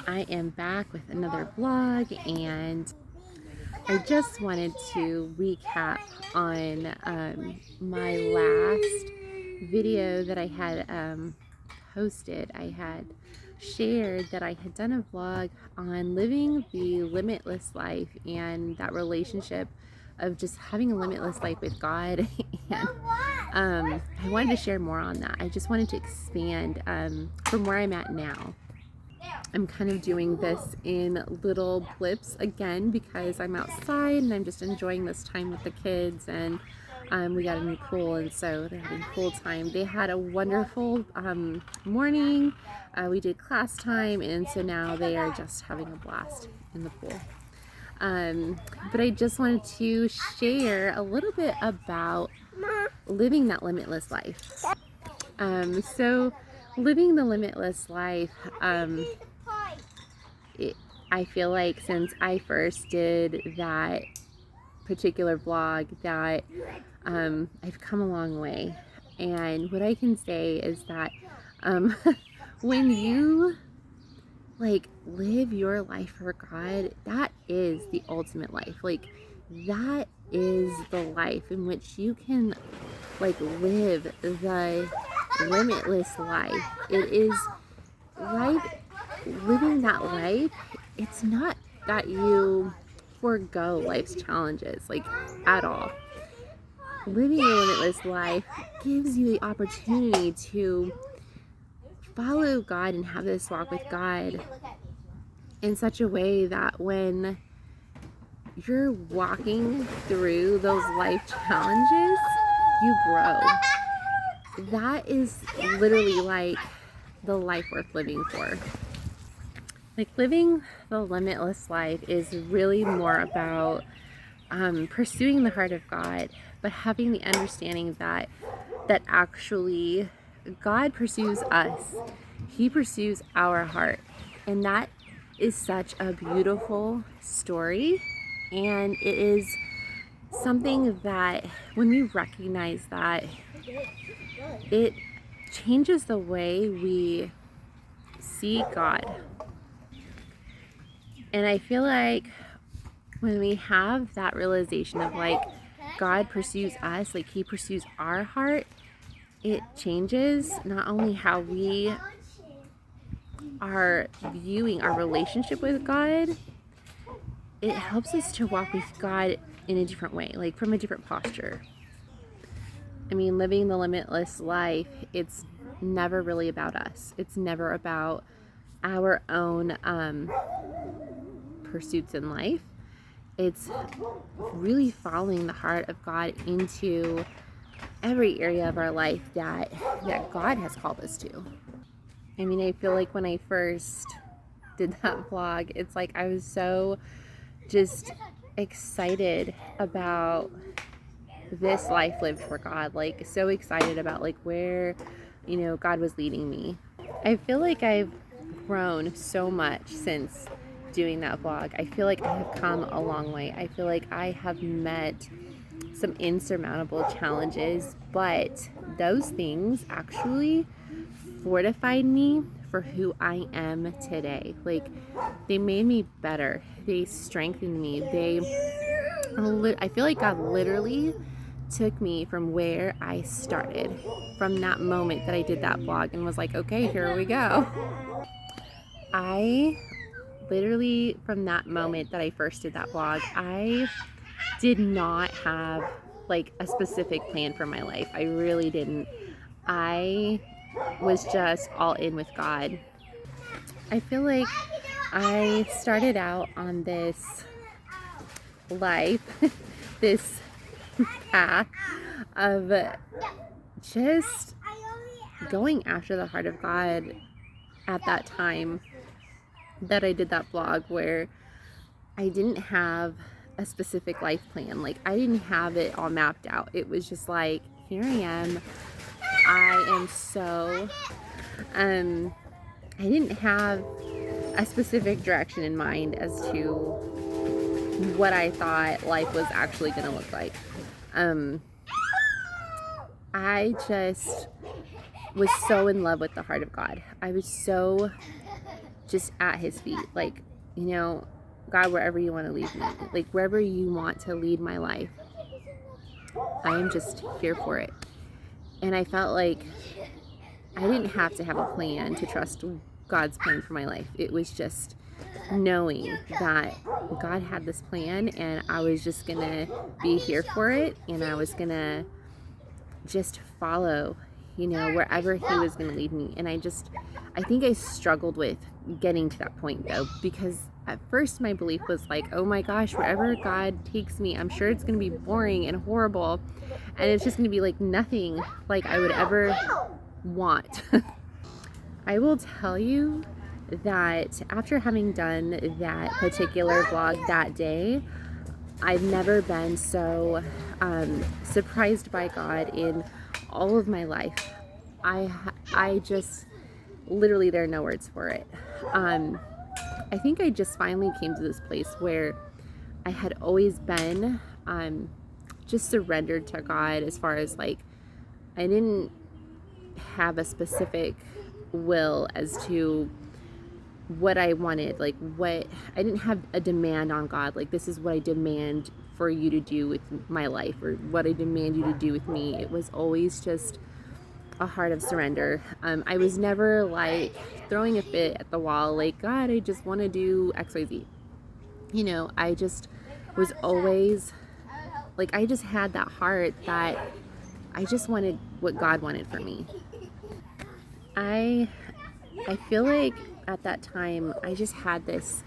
I am back with another vlog, and I just wanted to recap on my last video that I had posted. I had shared that I had done a vlog on living the limitless life and that relationship of just having a limitless life with God. And I wanted to share more on that. I just wanted to expand from where I'm at now. I'm kind of doing this in little blips again because I'm outside and I'm just enjoying this time with the kids, and we got a new pool, and so they're having pool time. They had a wonderful morning. We did class time, and so now they are just having a blast in the pool. But I just wanted to share a little bit about living that limitless life. So living the limitless life, I feel like since I first did that particular vlog that I've come a long way. And what I can say is that when you live your life for God, that is the ultimate life. That is the life in which you can live the limitless life. It is living that life. It's not that you forego life's challenges at all. Living a limitless life gives you the opportunity to follow God and have this walk with God in such a way that when you're walking through those life challenges, you grow. That is literally the life worth living for. Living the limitless life is really more about pursuing the heart of God, but having the understanding that actually God pursues us. He pursues our heart, and that is such a beautiful story. And it is something that when we recognize that, it changes the way we see God. And I feel like when we have that realization of God pursues us, He pursues our heart, it changes not only how we are viewing our relationship with God, it helps us to walk with God in a different way, from a different posture. I mean, living the limitless life, it's never really about us. It's never about our own pursuits in life. It's really following the heart of God into every area of our life that God has called us to. I mean, I feel like when I first did that vlog, it's I was so just excited about this life lived for God, so excited about where God was leading me. I feel like I've grown so much since doing that vlog. I feel like I have come a long way. I feel like I have met some insurmountable challenges, but those things actually fortified me for who I am today. They made me better. They strengthened me. I feel like God literally took me from where I started, from that moment that I did that vlog, and was okay, here we go. I literally, from that moment that I first did that vlog, I did not have a specific plan for my life. I really didn't. I was just all in with God. I feel like I started out on this life, this path of just going after the heart of God at that time that I did that vlog, where I didn't have a specific life plan. I didn't have it all mapped out. It was just here I am. I am so I didn't have a specific direction in mind as to what I thought life was actually going to look like. I just was so in love with the heart of God. I was so just at his feet. Like, you know, God, wherever you want to lead me, like wherever you want to lead my life, I am just here for it. And I felt like I didn't have to have a plan to trust God's plan for my life. It was just knowing that God had this plan, and I was just gonna be here for it, and I was gonna just follow, you know, wherever he was gonna lead me. And I think I struggled with getting to that point though, because at first my belief was like, oh my gosh, wherever God takes me, I'm sure it's gonna be boring and horrible, and it's just gonna be like nothing like I would ever want. I will tell you that after having done that particular vlog that day, I've never been so surprised by God in all of my life. I just literally, there are no words for it. I think I just finally came to this place where I had always been just surrendered to God, as far as like I didn't have a specific will as to what I wanted, like what I didn't have a demand on God, like this is what I demand for you to do with my life, or what I demand you to do with me. It was always just a heart of surrender. I was never like throwing a fit at the wall, like, God, I just want to do XYZ. You know, I just was always like, I just had that heart that I just wanted what God wanted for me. I feel like at that time I just had this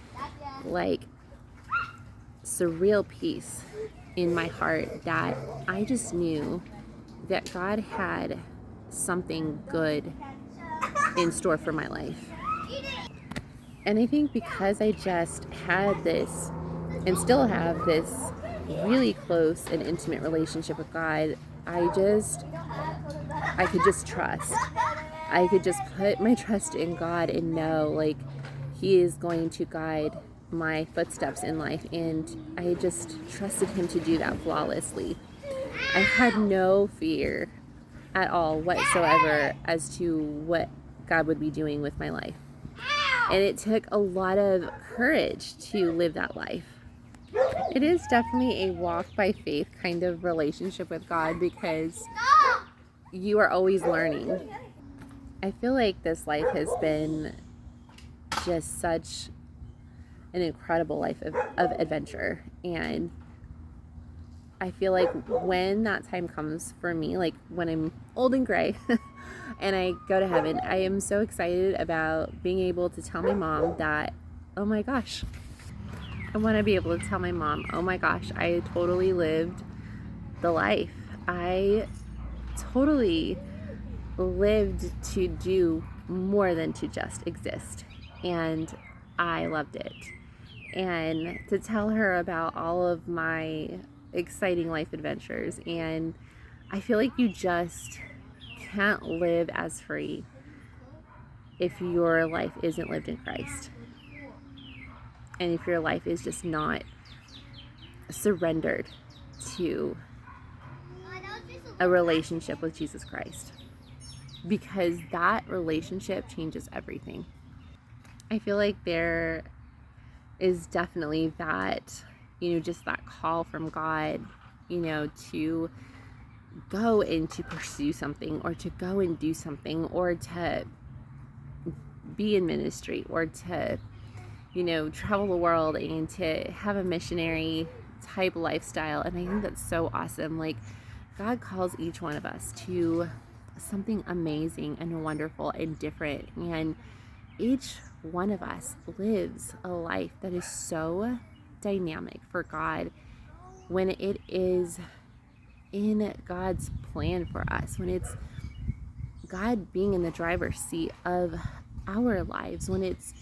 like surreal peace in my heart that I just knew that God had something good in store for my life. And I think because I just had this, and still have this, really close and intimate relationship with God, I could just trust. I could just put my trust in God and know like he is going to guide my footsteps in life, and I just trusted him to do that flawlessly. I had no fear at all whatsoever as to what God would be doing with my life. And it took a lot of courage to live that life. It is definitely a walk by faith kind of relationship with God, because you are always learning. I feel like this life has been just such an incredible life of adventure, and I feel like when that time comes for me, like when I'm old and gray and I go to heaven, I am so excited about being able to tell my mom that, oh my gosh, I want to be able to tell my mom, oh my gosh, I totally lived the life. I totally lived to do more than to just exist, and I loved it. And to tell her about all of my exciting life adventures. And I feel like you just can't live as free if your life isn't lived in Christ, and if your life is just not surrendered to a relationship with Jesus Christ, because that relationship changes everything. I feel like there is definitely that, you know, just that call from God, you know, to go and to pursue something, or to go and do something, or to be in ministry, or to, you know, travel the world and to have a missionary type lifestyle. And I think that's so awesome. Like, God calls each one of us to something amazing and wonderful and different, and each one of us lives a life that is so dynamic for God when it is in God's plan for us, when it's God being in the driver's seat of our lives, when it's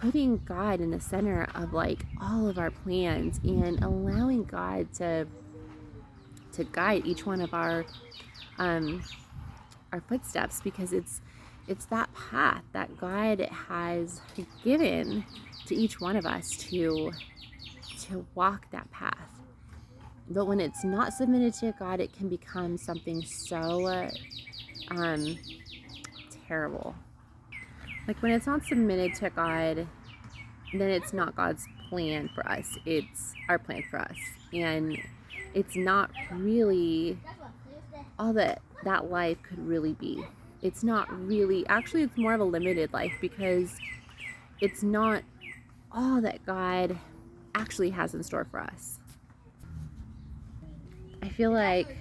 putting God in the center of like all of our plans, and allowing God to guide each one of our footsteps, because it's that path that God has given to each one of us to walk that path. But when it's not submitted to God, it can become something so terrible. Like when it's not submitted to God, then it's not God's plan for us. It's our plan for us. And it's not really all that life could really be. It's not really, actually, it's more of a limited life because it's not all that God actually has in store for us. I feel like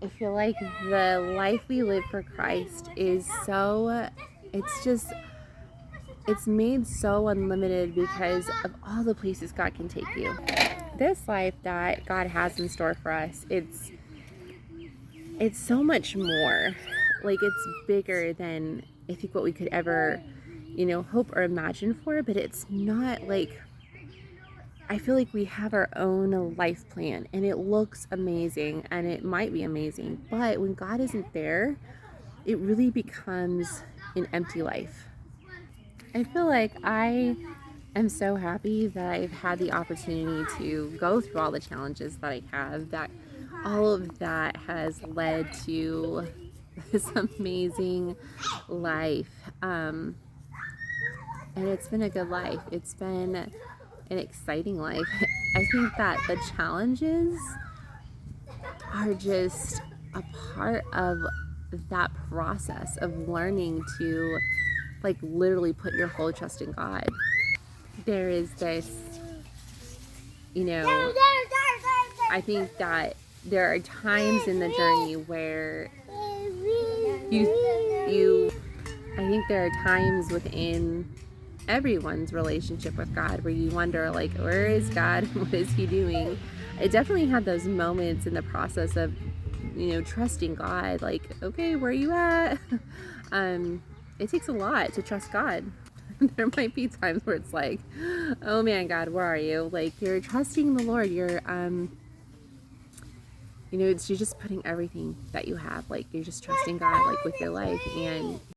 the life we live for Christ is so, it's made so unlimited because of all the places God can take you. This life that God has in store for us, it's so much more. Like, it's bigger than I think what we could ever, hope or imagine for, but it's not like, I feel like we have our own life plan and it looks amazing and it might be amazing, but when God isn't there, it really becomes an empty life. I feel like I am so happy that I've had the opportunity to go through all the challenges that I have, that all of that has led to this amazing life. And it's been a good life. It's been an exciting life. I think that the challenges are just a part of that process of learning to, like, literally put your whole trust in God. There is this, I think that there are times in the journey where I think there are times within everyone's relationship with God where you wonder, like, where is God? What is he doing? I definitely had those moments in the process of, trusting God, like, okay, where are you at? It takes a lot to trust God. There might be times where it's like, oh man, God, where are you? Like, you're trusting the Lord. You're, you're just putting everything that you have, like, you're just trusting God, like, with your life. And